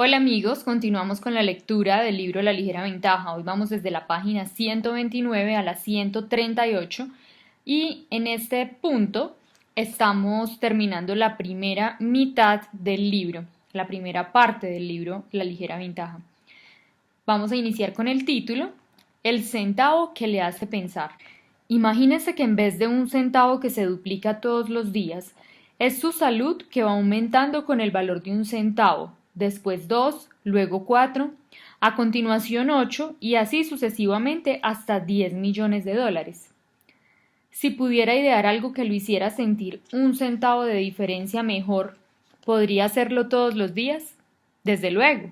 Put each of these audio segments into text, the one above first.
Hola amigos, continuamos con la lectura del libro La ligera ventaja. Hoy vamos desde la página 129 a la 138 y en este punto estamos terminando la primera mitad del libro, la primera parte del libro La ligera ventaja. Vamos a iniciar con el título, El centavo que le hace pensar. Imagínese que en vez de un centavo que se duplica todos los días, es su salud que va aumentando con el valor de un centavo, después 2, luego 4, a continuación 8 y así sucesivamente hasta 10 millones de dólares. Si pudiera idear algo que lo hiciera sentir un centavo de diferencia mejor, ¿podría hacerlo todos los días? Desde luego.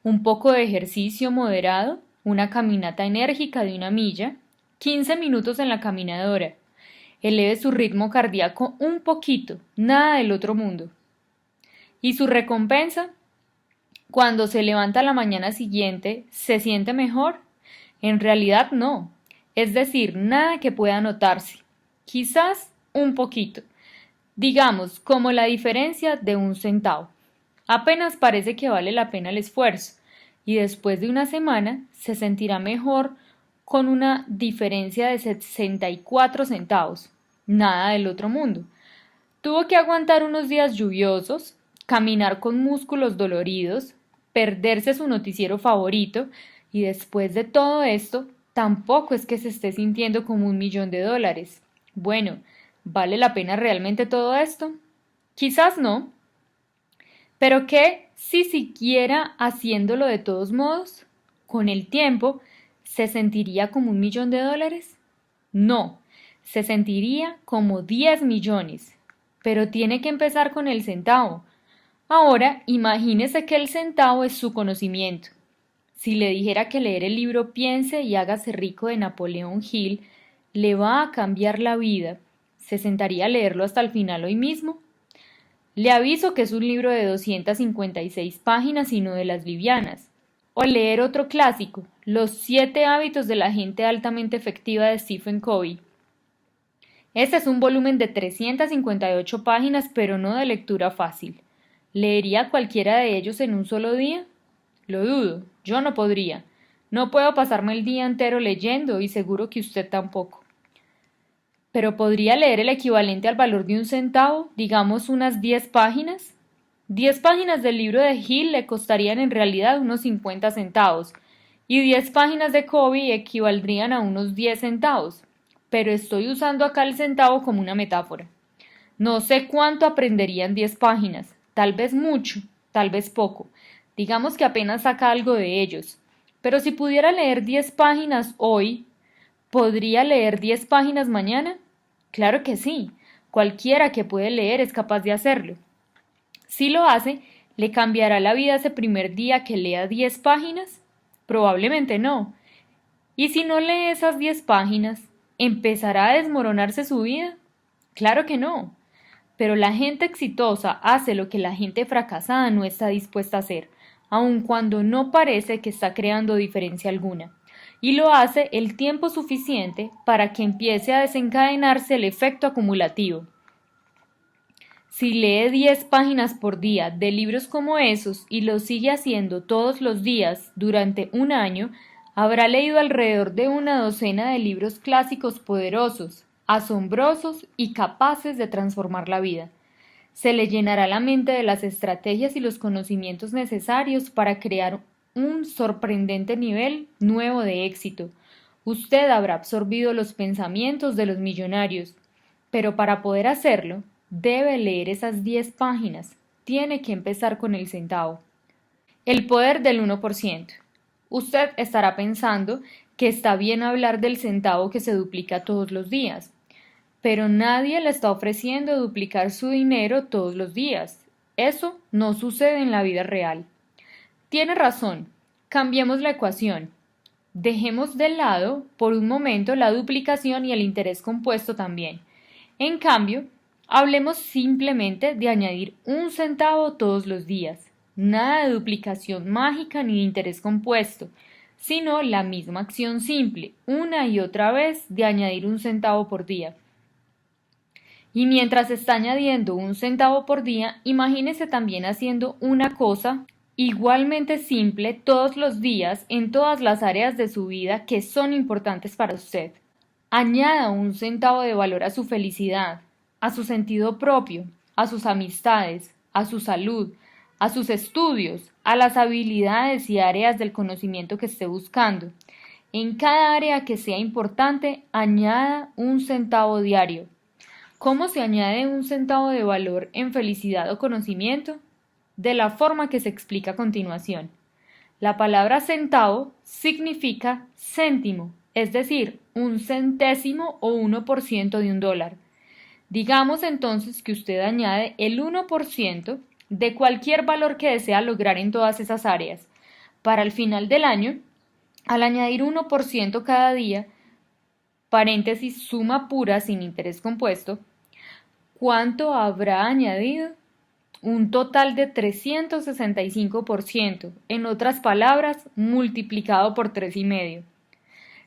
Un poco de ejercicio moderado, una caminata enérgica de 1 milla, 15 minutos en la caminadora. Eleve su ritmo cardíaco un poquito, nada del otro mundo. ¿Y su recompensa? Cuando se levanta la mañana siguiente, ¿se siente mejor? En realidad no, es decir, nada que pueda notarse. Quizás un poquito, digamos, como la diferencia de un centavo. Apenas parece que vale la pena el esfuerzo, y después de una semana se sentirá mejor con una diferencia de 64 centavos. Nada del otro mundo. Tuvo que aguantar unos días lluviosos, caminar con músculos doloridos, perderse su noticiero favorito, y después de todo esto, tampoco es que se esté sintiendo como $1 millón. Bueno, ¿vale la pena realmente todo esto? Quizás no. ¿Pero qué si siguiera haciéndolo de todos modos? Con el tiempo, ¿se sentiría como $1 millón? No, se sentiría como 10 millones. Pero tiene que empezar con el centavo. Ahora, imagínese que el centavo es su conocimiento. Si le dijera que leer el libro Piense y hágase rico de Napoleón Hill le va a cambiar la vida, ¿se sentaría a leerlo hasta el final hoy mismo? Le aviso que es un libro de 256 páginas y no de las livianas. O leer otro clásico, Los 7 hábitos de la gente altamente efectiva de Stephen Covey. Este es un volumen de 358 páginas, pero no de lectura fácil. ¿Leería cualquiera de ellos en un solo día? Lo dudo, yo no podría. No puedo pasarme el día entero leyendo y seguro que usted tampoco. Pero ¿podría leer el equivalente al valor de un centavo, digamos unas 10 páginas? 10 páginas del libro de Hill le costarían en realidad unos 50 centavos, y 10 páginas de Covey equivaldrían a unos 10 centavos, pero estoy usando acá el centavo como una metáfora. No sé cuánto aprendería en 10 páginas, tal vez mucho, tal vez poco, digamos que apenas saca algo de ellos, pero si pudiera leer 10 páginas hoy, ¿podría leer 10 páginas mañana? Claro que sí. Cualquiera que puede leer es capaz de hacerlo. Si lo hace, ¿le cambiará la vida ese primer día que lea 10 páginas? Probablemente no. ¿Y si no lee esas 10 páginas, empezará a desmoronarse su vida? Claro que no. Pero la gente exitosa hace lo que la gente fracasada no está dispuesta a hacer, aun cuando no parece que está creando diferencia alguna, y lo hace el tiempo suficiente para que empiece a desencadenarse el efecto acumulativo. Si lee 10 páginas por día de libros como esos y lo sigue haciendo todos los días durante un año, habrá leído alrededor de una docena de libros clásicos poderosos, asombrosos y capaces de transformar la vida. Se le llenará la mente de las estrategias y los conocimientos necesarios para crear un sorprendente nivel nuevo de éxito. Usted habrá absorbido los pensamientos de los millonarios, pero para poder hacerlo, debe leer esas 10 páginas. Tiene que empezar con el centavo. El poder del 1%. Usted estará pensando que está bien hablar del centavo que se duplica todos los días, pero nadie le está ofreciendo duplicar su dinero todos los días. Eso no sucede en la vida real. Tiene razón. Cambiemos la ecuación. Dejemos de lado por un momento la duplicación y el interés compuesto también. En cambio, hablemos simplemente de añadir un centavo todos los días. Nada de duplicación mágica ni de interés compuesto, sino la misma acción simple, una y otra vez, de añadir un centavo por día. Y mientras está añadiendo un centavo por día, imagínese también haciendo una cosa igualmente simple todos los días en todas las áreas de su vida que son importantes para usted. Añada un centavo de valor a su felicidad, a su sentido propio, a sus amistades, a su salud, a sus estudios, a las habilidades y áreas del conocimiento que esté buscando. En cada área que sea importante, añada un centavo diario. ¿Cómo se añade un centavo de valor en felicidad o conocimiento? De la forma que se explica a continuación. La palabra centavo significa céntimo, es decir, un centésimo o 1% de un dólar. Digamos entonces que usted añade el 1% de cualquier valor que desea lograr en todas esas áreas. Para el final del año, al añadir 1% cada día, paréntesis suma pura sin interés compuesto, ¿cuánto habrá añadido? Un total de 365%, en otras palabras, multiplicado por 3,5.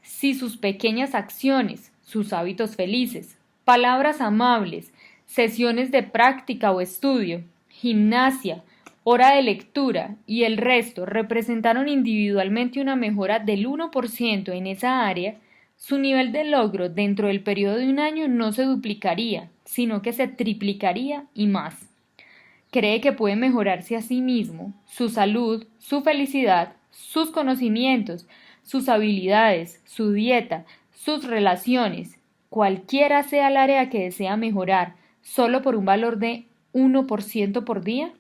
Si sus pequeñas acciones, sus hábitos felices, palabras amables, sesiones de práctica o estudio, gimnasia, hora de lectura y el resto representaron individualmente una mejora del 1% en esa área, su nivel de logro dentro del periodo de un año no se duplicaría, sino que se triplicaría y más. Cree que puede mejorarse a sí mismo, su salud, su felicidad, sus conocimientos, sus habilidades, su dieta, sus relaciones, cualquiera sea el área que desea mejorar, solo por un valor de 1% por día.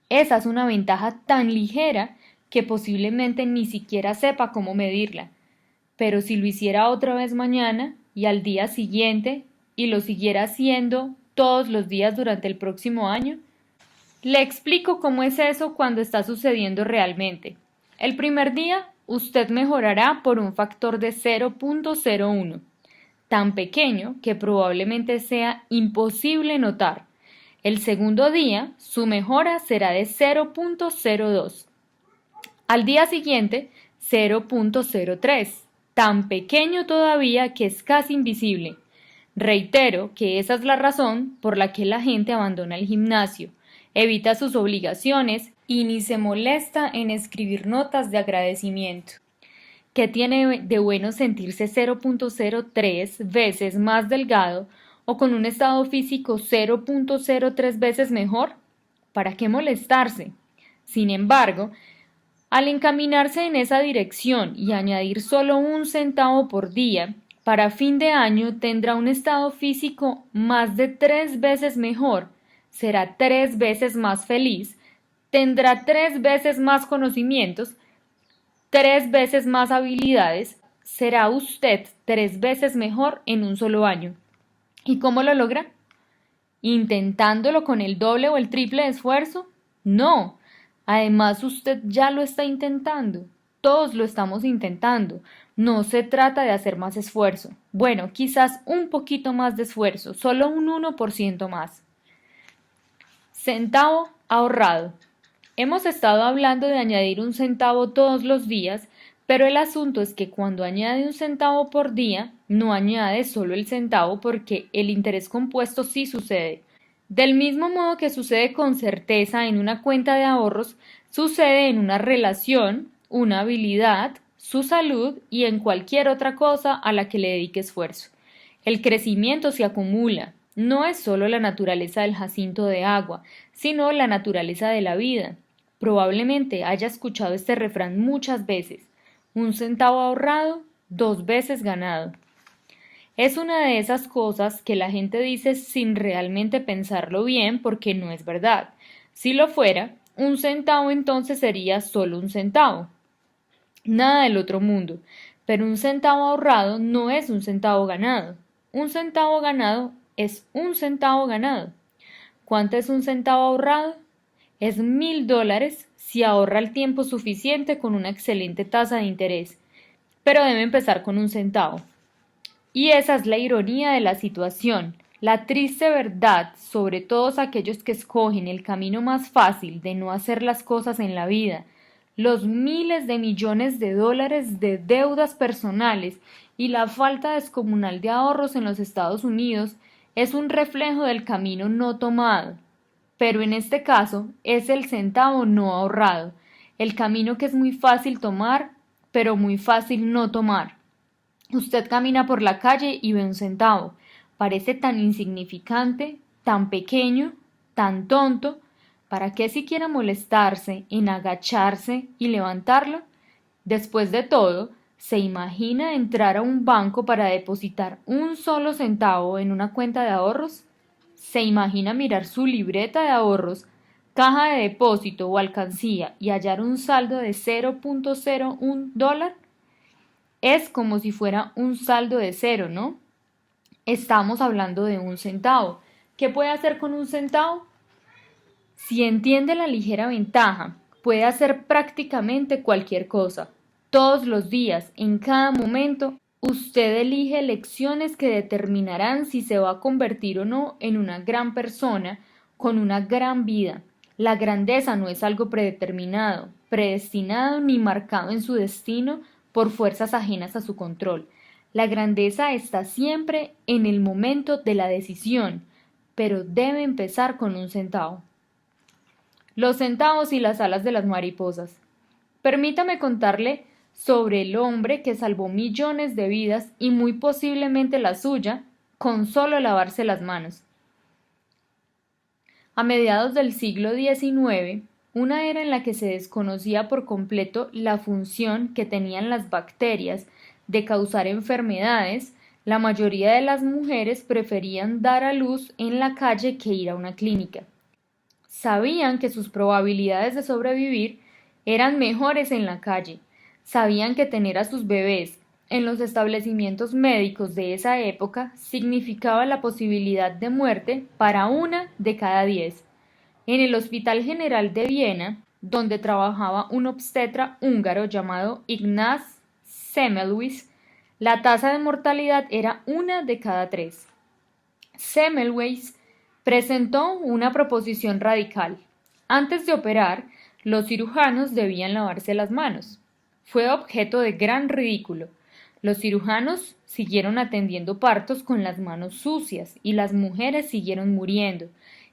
Esa es una ventaja tan ligera que posiblemente ni siquiera sepa cómo medirla. Pero si lo hiciera otra vez mañana y al día siguiente y lo siguiera haciendo todos los días durante el próximo año, le explico cómo es eso cuando está sucediendo realmente. El primer día, usted mejorará por un factor de 0,01, tan pequeño que probablemente sea imposible notar. El segundo día, su mejora será de 0,02. Al día siguiente, 0,03, tan pequeño todavía que es casi invisible. Reitero que esa es la razón por la que la gente abandona el gimnasio, evita sus obligaciones y ni se molesta en escribir notas de agradecimiento. ¿Qué tiene de bueno sentirse 0,03 veces más delgado o con un estado físico 0,03 veces mejor? ¿Para qué molestarse? Sin embargo, al encaminarse en esa dirección y añadir solo un centavo por día, para fin de año tendrá un estado físico más de 3 veces mejor, será 3 veces más feliz, tendrá 3 veces más conocimientos, 3 veces más habilidades, será usted 3 veces mejor en un solo año. ¿Y cómo lo logra? ¿Intentándolo con el doble o el triple de esfuerzo? No. Además, usted ya lo está intentando. Todos lo estamos intentando. No se trata de hacer más esfuerzo. Bueno, quizás un poquito más de esfuerzo, solo un 1% más. Centavo ahorrado. Hemos estado hablando de añadir un centavo todos los días, pero el asunto es que cuando añade un centavo por día, no añade solo el centavo porque el interés compuesto sí sucede. Del mismo modo que sucede con certeza en una cuenta de ahorros, sucede en una relación, una habilidad, su salud y en cualquier otra cosa a la que le dedique esfuerzo. El crecimiento se acumula. No es solo la naturaleza del jacinto de agua, sino la naturaleza de la vida. Probablemente haya escuchado este refrán muchas veces. Un centavo ahorrado, 2 veces ganado. Es una de esas cosas que la gente dice sin realmente pensarlo bien porque no es verdad. Si lo fuera, un centavo entonces sería solo un centavo. Nada del otro mundo. Pero un centavo ahorrado no es un centavo ganado. Un centavo ganado es un centavo ganado. ¿Cuánto es un centavo ahorrado? Es $1,000 si ahorra el tiempo suficiente con una excelente tasa de interés. Pero debe empezar con un centavo. Y esa es la ironía de la situación, la triste verdad sobre todos aquellos que escogen el camino más fácil de no hacer las cosas en la vida, los miles de millones de dólares de deudas personales y la falta descomunal de ahorros en los Estados Unidos es un reflejo del camino no tomado. pero en este caso es el centavo no ahorrado, el camino que es muy fácil tomar, pero muy fácil no tomar. Usted camina por la calle y ve un centavo. Parece tan insignificante, tan pequeño, tan tonto. ¿Para qué siquiera molestarse en agacharse y levantarlo? Después de todo, ¿se imagina entrar a un banco para depositar un solo centavo en una cuenta de ahorros? ¿Se imagina mirar su libreta de ahorros, caja de depósito o alcancía y hallar un saldo de $0.01? Es como si fuera un saldo de cero, ¿no? Estamos hablando de un centavo. ¿Qué puede hacer con un centavo? Si entiende la ligera ventaja, puede hacer prácticamente cualquier cosa. Todos los días, en cada momento, usted elige lecciones que determinarán si se va a convertir o no en una gran persona con una gran vida. La grandeza no es algo predeterminado, predestinado ni marcado en su destino por fuerzas ajenas a su control. La grandeza está siempre en el momento de la decisión, pero debe empezar con un centavo. Los centavos y las alas de las mariposas. Permítame contarle sobre el hombre que salvó millones de vidas y muy posiblemente la suya con solo lavarse las manos. A mediados del siglo XIX, una era en la que se desconocía por completo la función que tenían las bacterias de causar enfermedades, la mayoría de las mujeres preferían dar a luz en la calle que ir a una clínica. Sabían que sus probabilidades de sobrevivir eran mejores en la calle. Sabían que tener a sus bebés en los establecimientos médicos de esa época significaba la posibilidad de muerte para 1 de cada 10. En el Hospital General de Viena, donde trabajaba un obstetra húngaro llamado Ignaz Semmelweis, la tasa de mortalidad era 1 de cada 3. Semmelweis presentó una proposición radical. Antes de operar, los cirujanos debían lavarse las manos. Fue objeto de gran ridículo. Los cirujanos siguieron atendiendo partos con las manos sucias y las mujeres siguieron muriendo.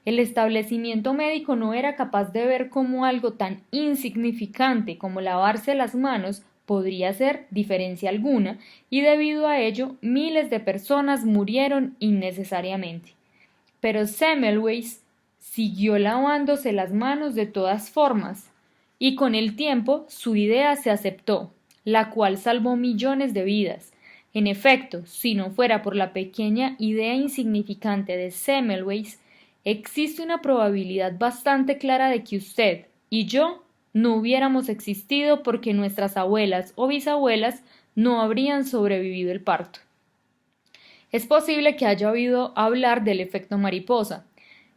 El establecimiento médico no era capaz de ver cómo algo tan insignificante como lavarse las manos podría ser diferencia alguna, y debido a ello miles de personas murieron innecesariamente. Pero Semmelweis siguió lavándose las manos de todas formas, y con el tiempo su idea se aceptó, la cual salvó millones de vidas. En efecto, si no fuera por la pequeña idea insignificante de Semmelweis, existe una probabilidad bastante clara de que usted y yo no hubiéramos existido porque nuestras abuelas o bisabuelas no habrían sobrevivido el parto. Es posible que haya oído hablar del efecto mariposa.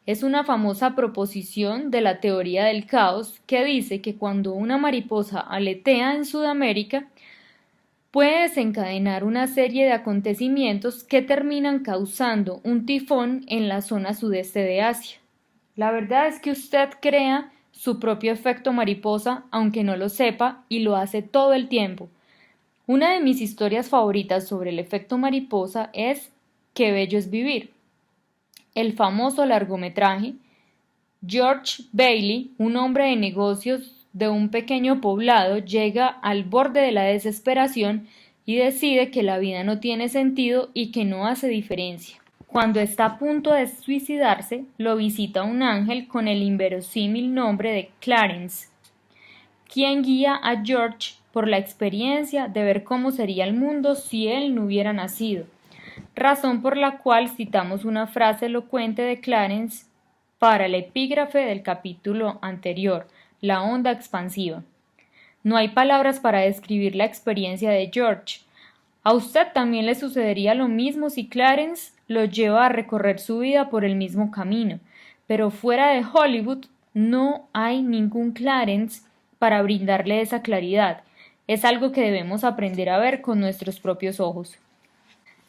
Es una famosa proposición de la teoría del caos que dice que cuando una mariposa aletea en Sudamérica, puede desencadenar una serie de acontecimientos que terminan causando un tifón en la zona sudeste de Asia. La verdad es que usted crea su propio efecto mariposa, aunque no lo sepa, y lo hace todo el tiempo. Una de mis historias favoritas sobre el efecto mariposa es Qué bello es vivir. El famoso largometraje. George Bailey, un hombre de negocios de un pequeño poblado, llega al borde de la desesperación y decide que la vida no tiene sentido y que no hace diferencia. Cuando está a punto de suicidarse, lo visita un ángel con el inverosímil nombre de Clarence, quien guía a George por la experiencia de ver cómo sería el mundo si él no hubiera nacido, razón por la cual citamos una frase elocuente de Clarence para el epígrafe del capítulo anterior, la onda expansiva. No hay palabras para describir la experiencia de George. A usted también le sucedería lo mismo si Clarence lo lleva a recorrer su vida por el mismo camino, pero fuera de Hollywood no hay ningún Clarence para brindarle esa claridad. Es algo que debemos aprender a ver con nuestros propios ojos.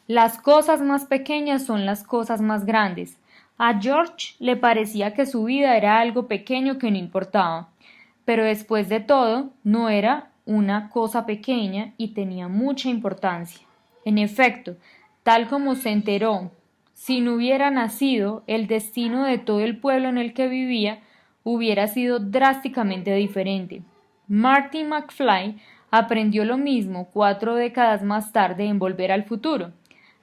Las cosas más pequeñas son las cosas más grandes. A George le parecía que su vida era algo pequeño que no importaba, pero después de todo no era una cosa pequeña y tenía mucha importancia. En efecto, tal como se enteró Si no hubiera nacido, el destino de todo el pueblo en el que vivía hubiera sido drásticamente diferente. Marty McFly aprendió lo mismo 4 décadas más tarde en Volver al Futuro.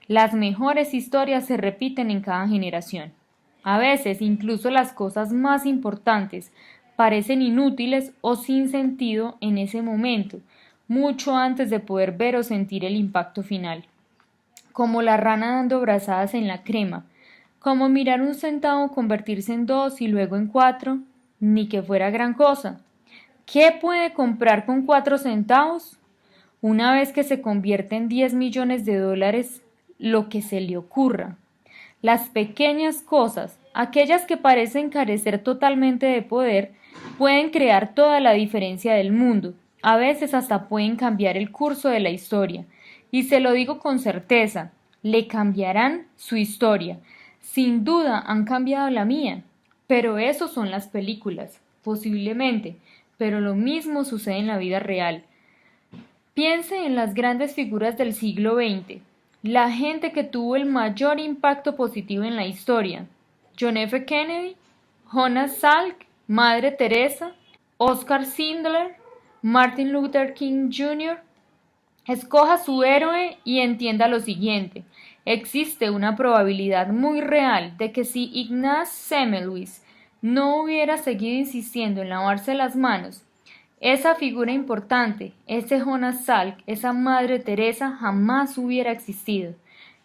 Las mejores historias se repiten en cada generación. A veces, incluso las cosas más importantes parecen inútiles o sin sentido en ese momento, mucho antes de poder ver o sentir el impacto final. Como la rana dando brazadas en la crema, como mirar un centavo convertirse en 2 y luego en 4, ni que fuera gran cosa. ¿Qué puede comprar con 4 centavos? Una vez que se convierte en 10 millones de dólares, lo que se le ocurra. Las pequeñas cosas, aquellas que parecen carecer totalmente de poder, pueden crear toda la diferencia del mundo. A veces hasta pueden cambiar el curso de la historia. Y se lo digo con certeza, le cambiarán su historia. Sin duda han cambiado la mía. Pero eso son las películas, posiblemente, pero lo mismo sucede en la vida real. Piense en las grandes figuras del siglo XX, la gente que tuvo el mayor impacto positivo en la historia. John F. Kennedy, Jonas Salk, Madre Teresa, Oscar Schindler, Martin Luther King Jr. Escoja su héroe y entienda lo siguiente. Existe una probabilidad muy real de que si Ignaz Semmelweis no hubiera seguido insistiendo en lavarse las manos, esa figura importante, ese Jonas Salk, esa Madre Teresa jamás hubiera existido.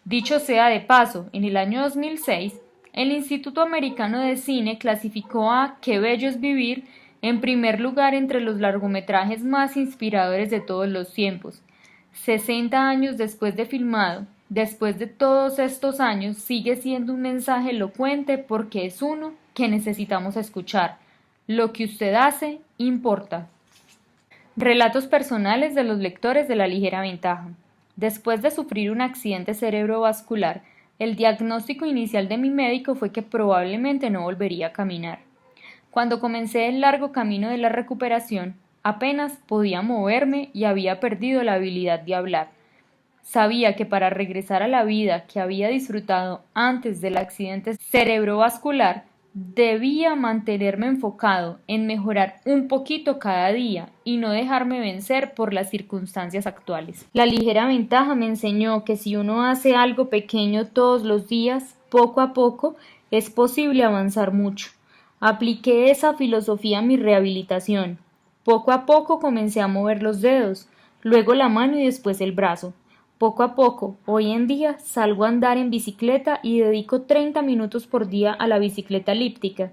Dicho sea de paso, en el año 2006, el Instituto Americano de Cine clasificó a Qué bello es vivir en primer lugar entre los largometrajes más inspiradores de todos los tiempos. 60 años después de filmado, después de todos estos años, sigue siendo un mensaje elocuente porque es uno que necesitamos escuchar. Lo que usted hace importa. Relatos personales de los lectores de La Ligera Ventaja. Después de sufrir un accidente cerebrovascular, el diagnóstico inicial de mi médico fue que probablemente no volvería a caminar. Cuando comencé el largo camino de la recuperación, apenas podía moverme y había perdido la habilidad de hablar. Sabía que para regresar a la vida que había disfrutado antes del accidente cerebrovascular, debía mantenerme enfocado en mejorar un poquito cada día y no dejarme vencer por las circunstancias actuales. La ligera ventaja me enseñó que si uno hace algo pequeño todos los días, poco a poco, es posible avanzar mucho. Apliqué esa filosofía a mi rehabilitación. Poco a poco comencé a mover los dedos, luego la mano y después el brazo. Poco a poco, hoy en día, salgo a andar en bicicleta y dedico 30 minutos por día a la bicicleta elíptica.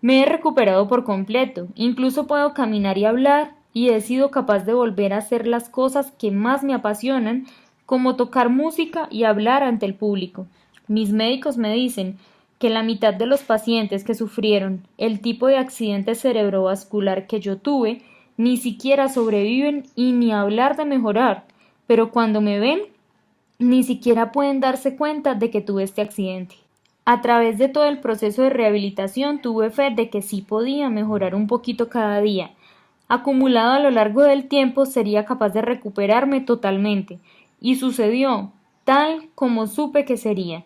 Me he recuperado por completo, incluso puedo caminar y hablar, y he sido capaz de volver a hacer las cosas que más me apasionan, como tocar música y hablar ante el público. Mis médicos me dicen que la mitad de los pacientes que sufrieron el tipo de accidente cerebrovascular que yo tuve ni siquiera sobreviven y ni hablar de mejorar, pero cuando me ven ni siquiera pueden darse cuenta de que tuve este accidente. A través de todo el proceso de rehabilitación tuve fe de que sí podía mejorar un poquito cada día. Acumulado a lo largo del tiempo sería capaz de recuperarme totalmente. Y sucedió, tal como supe que sería.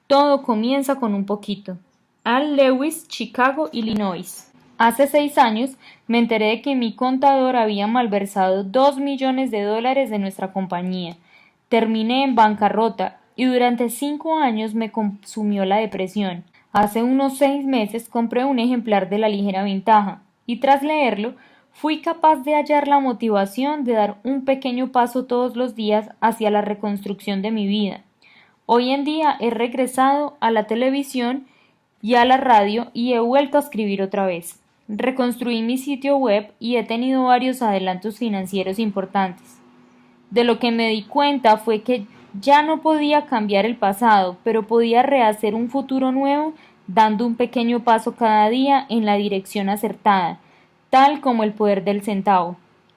Todo comienza con un poquito. Al Lewis, Chicago, Illinois. Hace 6 años me enteré de que mi contador había malversado $2 millones de nuestra compañía. Terminé en bancarrota y durante 5 años me consumió la depresión. Hace unos 6 meses compré un ejemplar de La Ligera Ventaja y tras leerlo fui capaz de hallar la motivación de dar un pequeño paso todos los días hacia la reconstrucción de mi vida. Hoy en día he regresado a la televisión y a la radio y he vuelto a escribir otra vez. Reconstruí mi sitio web y he tenido varios adelantos financieros importantes. De lo que me di cuenta fue que ya no podía cambiar el pasado, pero podía rehacer un futuro nuevo dando un pequeño paso cada día en la dirección acertada, tal como el poder del centavo.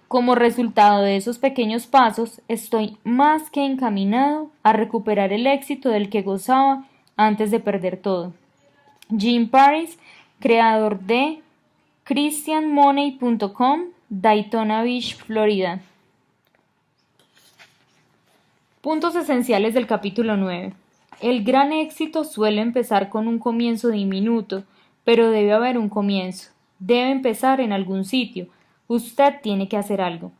Como resultado de esos pequeños pasos, estoy más que encaminado a recuperar el éxito del que gozaba antes de perder todo. Jim Paris, creador de christianmoney.com, Daytona Beach, Florida. Puntos esenciales del capítulo 9. El gran éxito suele empezar con un comienzo diminuto, pero debe haber un comienzo. Debe empezar en algún sitio. Usted tiene que hacer algo.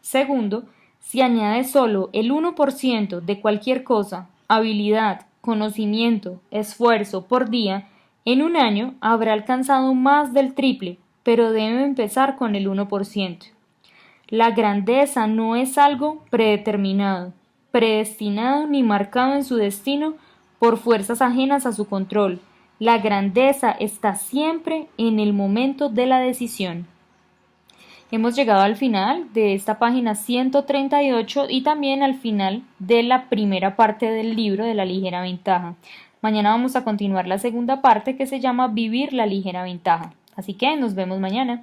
Segundo, si añade solo el 1% de cualquier cosa, habilidad, conocimiento, esfuerzo por día, en un año habrá alcanzado más del triple, pero debe empezar con el 1%. La grandeza no es algo predeterminado, predestinado ni marcado en su destino por fuerzas ajenas a su control. La grandeza está siempre en el momento de la decisión. Hemos llegado al final de esta página 138 y también al final de la primera parte del libro de la ligera ventaja. Mañana vamos a continuar la segunda parte que se llama Vivir la ligera ventaja. Así que nos vemos mañana.